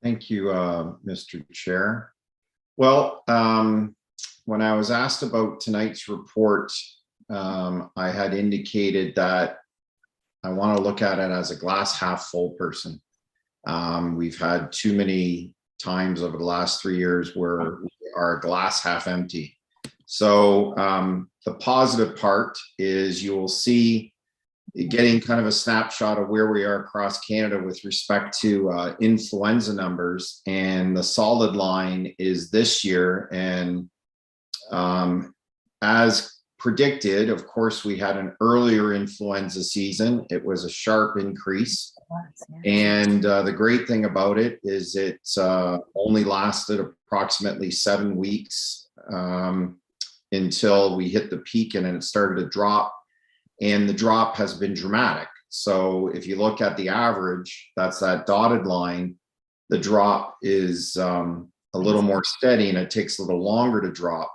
Thank you, Mr. Chair. Well, when I was asked about tonight's report, I had indicated that I want to look at it as a glass half full person. We've had too many times over the last 3 years where we are glass half empty. So the positive part is you will see getting kind of a snapshot of where we are across Canada with respect to influenza numbers, and the solid line is this year. And as predicted, of course, we had an earlier influenza season. It was a sharp increase. And the great thing about it is it only lasted approximately 7 weeks until we hit the peak, and then it started to drop. And the drop has been dramatic. So if you look at the average, that's that dotted line, the drop is a little more steady, and it takes a little longer to drop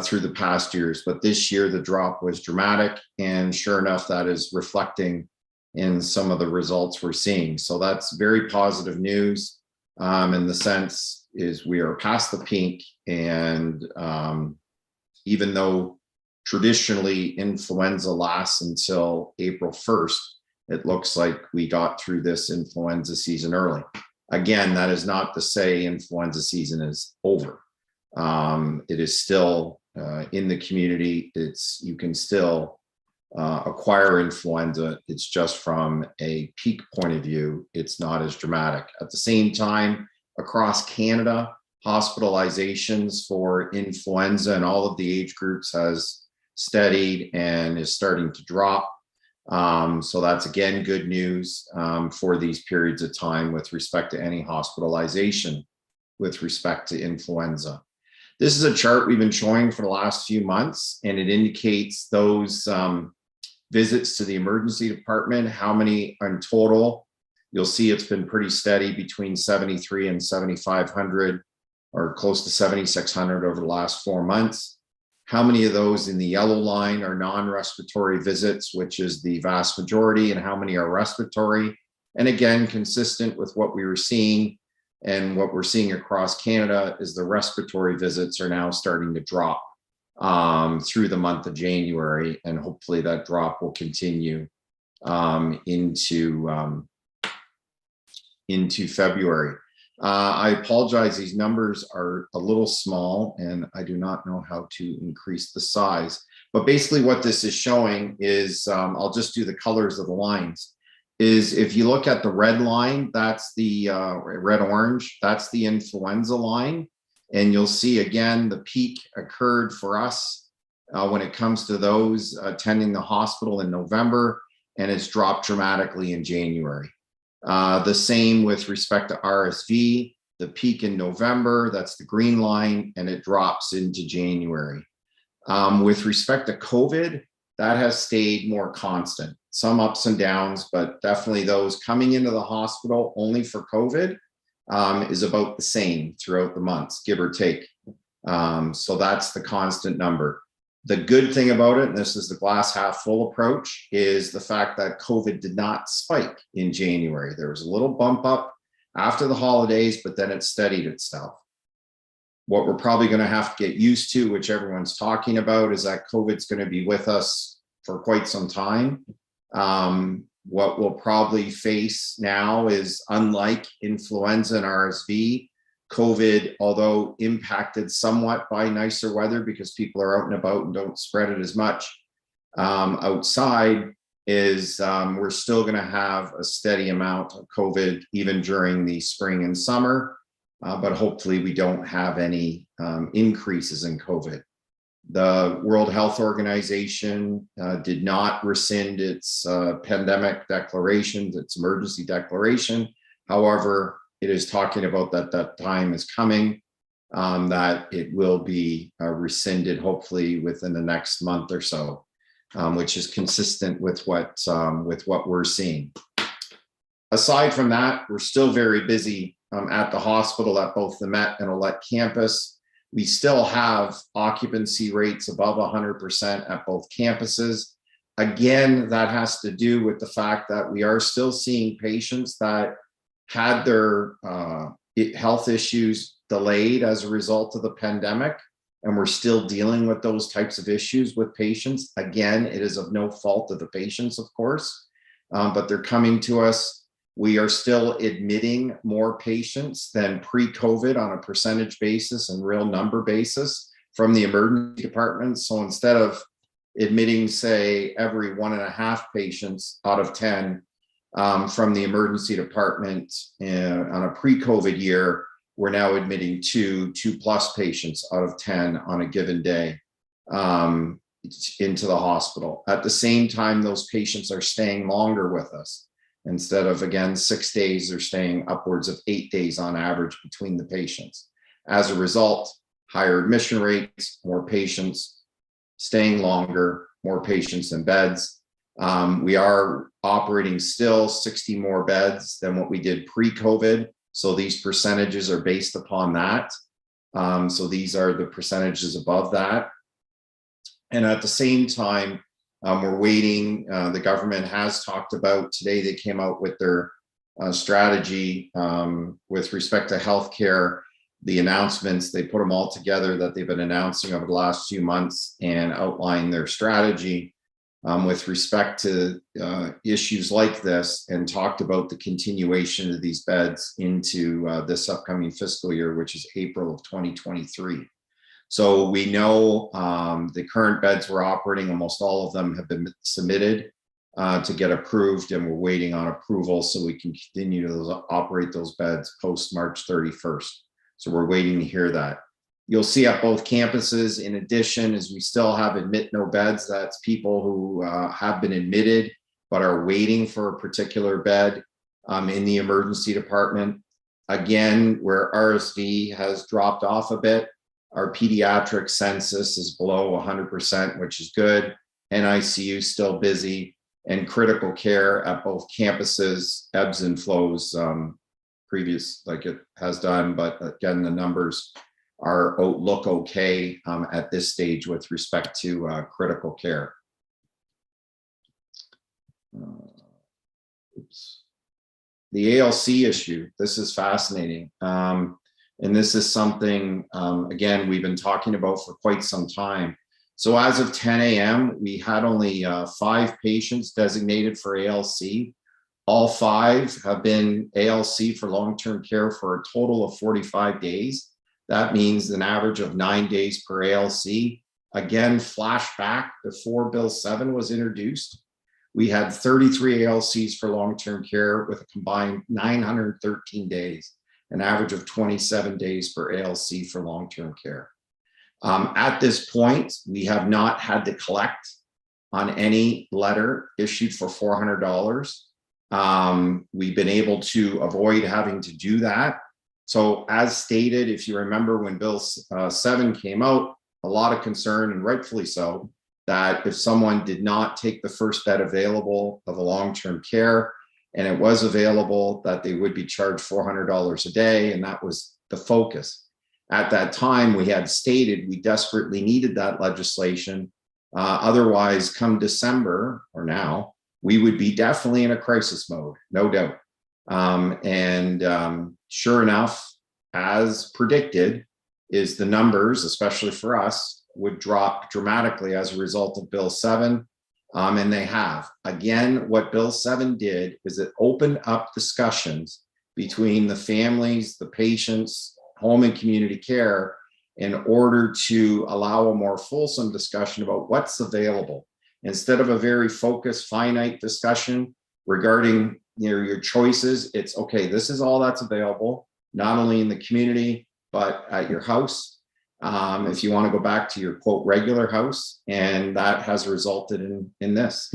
through the past years. But this year, the drop was dramatic. And sure enough, that is reflecting in some of the results we're seeing. So that's very positive news. And the sense is we are past the peak. And even though traditionally influenza lasts until April 1st, it looks like we got through this influenza season early. Again, that is not to say influenza season is over. It is still in the community. You can still acquire influenza. It's just from a peak point of view, it's not as dramatic. At the same time, across Canada, hospitalizations for influenza and all of the age groups has steadied and is starting to drop. So that's again good news for these periods of time with respect to any hospitalization with respect to influenza. This is a chart we've been showing for the last few months, and it indicates those visits to the emergency department, how many in total. You'll see it's been pretty steady between 73 and 7,500, or close to 7,600 over the last 4 months. How many of those in the yellow line are non-respiratory visits, which is the vast majority, and how many are respiratory? And again, consistent with what we were seeing and what we're seeing across Canada is the respiratory visits are now starting to drop through the month of January, and hopefully that drop will continue into February. I apologize, these numbers are a little small and I do not know how to increase the size. But basically what this is showing is, I'll just do the colors of the lines, is if you look at the red line, that's the red-orange, that's the influenza line. And you'll see again, the peak occurred for us when it comes to those attending the hospital in November, and it's dropped dramatically in January. The same with respect to RSV, the peak in November, that's the green line, and it drops into January. With respect to COVID, that has stayed more constant. Some ups and downs, but definitely those coming into the hospital only for COVID is about the same throughout the months, give or take. So that's the constant number. The good thing about it, and this is the glass half full approach, is the fact that COVID did not spike in January. There was a little bump up after the holidays, but then it steadied itself. What we're probably going to have to get used to, which everyone's talking about, is that COVID's going to be with us for quite some time. What we'll probably face now is, unlike influenza and RSV, COVID, although impacted somewhat by nicer weather because people are out and about and don't spread it as much outside, is we're still going to have a steady amount of COVID even during the spring and summer, but hopefully we don't have any increases in COVID. The World Health Organization did not rescind its pandemic declarations, its emergency declaration. However, it is talking about that time is coming, that it will be rescinded hopefully within the next month or so, which is consistent with what we're seeing. Aside from that, we're still very busy at the hospital at both the Met and Olette campus. We still have occupancy rates above 100% at both campuses. Again, that has to do with the fact that we are still seeing patients that had their health issues delayed as a result of the pandemic, and we're still dealing with those types of issues with patients. Again, it is of no fault of the patients, of course, but they're coming to us. We are still admitting more patients than pre-COVID on a percentage basis and real number basis from the emergency department. So instead of admitting, say, every 1.5 patients out of 10 from the emergency department on a pre-COVID year, we're now admitting 2+ patients out of 10 on a given day into the hospital. At the same time, those patients are staying longer with us. Instead of, again, 6 days, they're staying upwards of 8 days on average between the patients. As a result, higher admission rates, more patients staying longer, more patients in beds. We are operating still 60 more beds than what we did pre-COVID. So these percentages are based upon that. So these are the percentages above that. And at the same time, we're waiting. The government has talked about, today they came out with their strategy with respect to healthcare. The announcements, they put them all together that they've been announcing over the last few months and outline their strategy with respect to issues like this, and talked about the continuation of these beds into this upcoming fiscal year, which is April of 2023. So we know the current beds we're operating, almost all of them have been submitted to get approved, and we're waiting on approval so we can continue to operate those beds post March 31st. So we're waiting to hear that. You'll see at both campuses, in addition, as we still have admit no beds, that's people who have been admitted but are waiting for a particular bed in the emergency department. Again, where RSV has dropped off a bit, our pediatric census is below 100%, which is good. NICU still busy, and critical care at both campuses ebbs and flows previous like it has done. But again, the numbers look okay at this stage with respect to critical care. The ALC issue, this is fascinating. And this is something, again, we've been talking about for quite some time. So as of 10 a.m., we had only 5 patients designated for ALC. All 5 have been ALC for long-term care for a total of 45 days. That means an average of 9 days per ALC. Again, flashback before Bill 7 was introduced. We had 33 ALCs for long-term care with a combined 913 days, an average of 27 days per ALC for long-term care. At this point, we have not had to collect on any letter issued for $400. We've been able to avoid having to do that. So as stated, if you remember when Bill 7 came out, a lot of concern, and rightfully so, that if someone did not take the first bed available of a long-term care, and it was available, that they would be charged $400 a day, and that was the focus. At that time, we had stated we desperately needed that legislation. Otherwise, come December, or now, we would be definitely in a crisis mode, no doubt. Sure enough, as predicted, is the numbers, especially for us, would drop dramatically as a result of Bill 7. And they have. Again, what Bill 7 did is it opened up discussions between the families, the patients, home and community care, in order to allow a more fulsome discussion about what's available. Instead of a very focused, finite discussion regarding your choices, it's okay, this is all that's available, not only in the community, but at your house. If you want to go back to your quote regular house, and that has resulted in this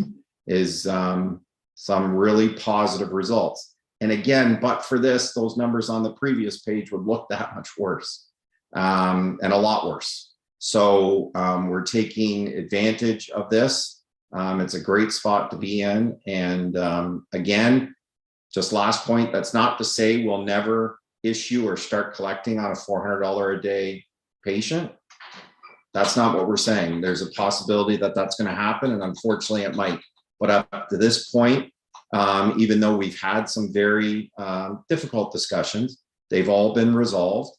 is some really positive results. And again, but for this, those numbers on the previous page would look that much worse, and a lot worse. So we're taking advantage of this. It's a great spot to be in. And again, just last point, that's not to say we'll never issue or start collecting on a $400 a day patient. That's not what we're saying. There's a possibility that that's going to happen, and unfortunately it might. But up to this point, Even though we've had some very difficult discussions, they've all been resolved,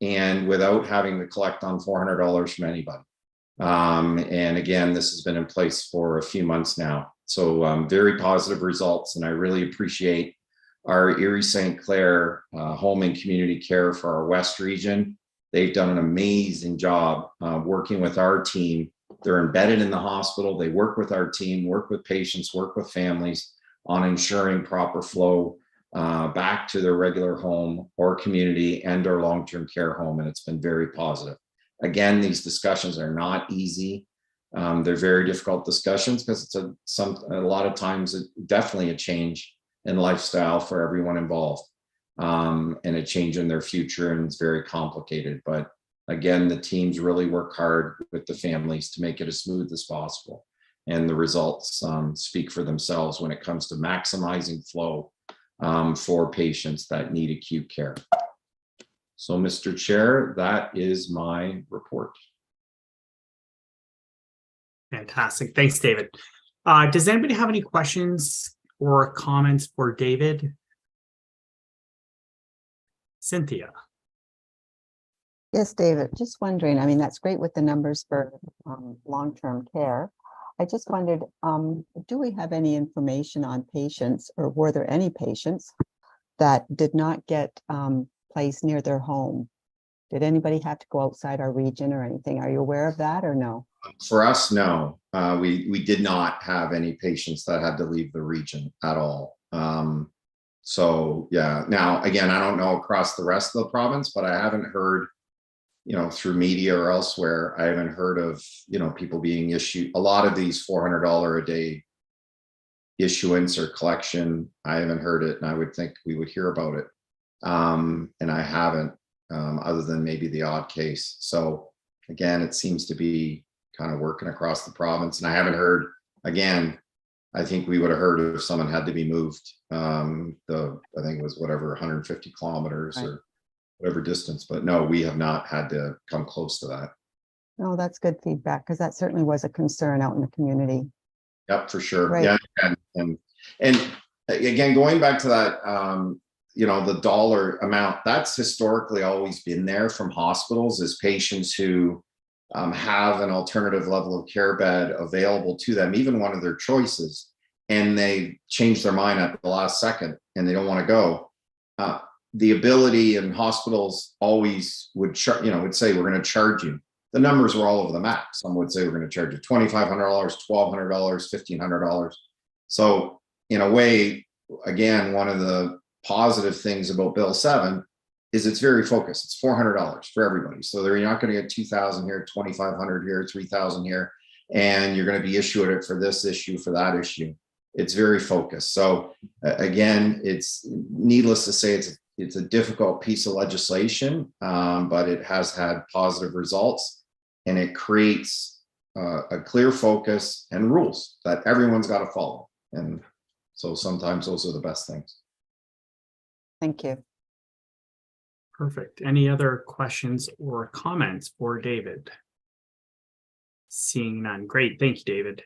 and without having to collect on $400 from anybody. And again, this has been in place for a few months now. So very positive results, and I really appreciate our Erie St. Clair home and community care for our West region. They've done an amazing job working with our team. They're embedded in the hospital. They work with our team, work with patients, work with families on ensuring proper flow back to their regular home or community and our long-term care home. And it's been very positive. Again, these discussions are not easy. They're very difficult discussions because it's a lot of times definitely a change in lifestyle for everyone involved, and a change in their future, and it's very complicated. But again, the teams really work hard with the families to make it as smooth as possible, and the results speak for themselves when it comes to maximizing flow for patients that need acute care. So, Mr. Chair, that is my report. Fantastic. Thanks, David. Does anybody have any questions or comments for David? Cynthia. Yes, David, just wondering, I mean, that's great with the numbers for long-term care. I just wondered, do we have any information on patients, or were there any patients that did not get placed near their home? Did anybody have to go outside our region or anything? Are you aware of that or no? For us, no. We did not have any patients that had to leave the region at all. So yeah, now again, I don't know across the rest of the province, but I haven't heard, through media or elsewhere, I haven't heard of, people being issued a lot of these $400 a day issuance or collection. I haven't heard it, and I would think we would hear about it. And I haven't, other than maybe the odd case. So again, it seems to be kind of working across the province, and I haven't heard, again, I think we would have heard if someone had to be moved, I think it was whatever, 150 kilometers or whatever distance, but no, we have not had to come close to that. No, that's good feedback, because that certainly was a concern out in the community. Yep, for sure. Right. Yeah, and again, going back to that, the dollar amount, that's historically always been there from hospitals, as patients who have an alternative level of care bed available to them, even one of their choices, and they change their mind at the last second and they don't want to go. The ability, and hospitals always would say, we're going to charge you. The numbers were all over the map. Some would say, we're going to charge you $2,500, $1,200, $1,500. So in a way, again, one of the positive things about Bill 7 is it's very focused. It's $400 for everybody. So you're not going to get 2,000 here, 2,500 here, 3,000 here, and you're going to be issued it for this issue, for that issue. It's very focused. So again, it's needless to say, it's a difficult piece of legislation, but it has had positive results, and it creates a clear focus and rules that everyone's got to follow. And so sometimes those are the best things. Thank you. Perfect. Any other questions or comments for David? Seeing none. Great. Thank you, David.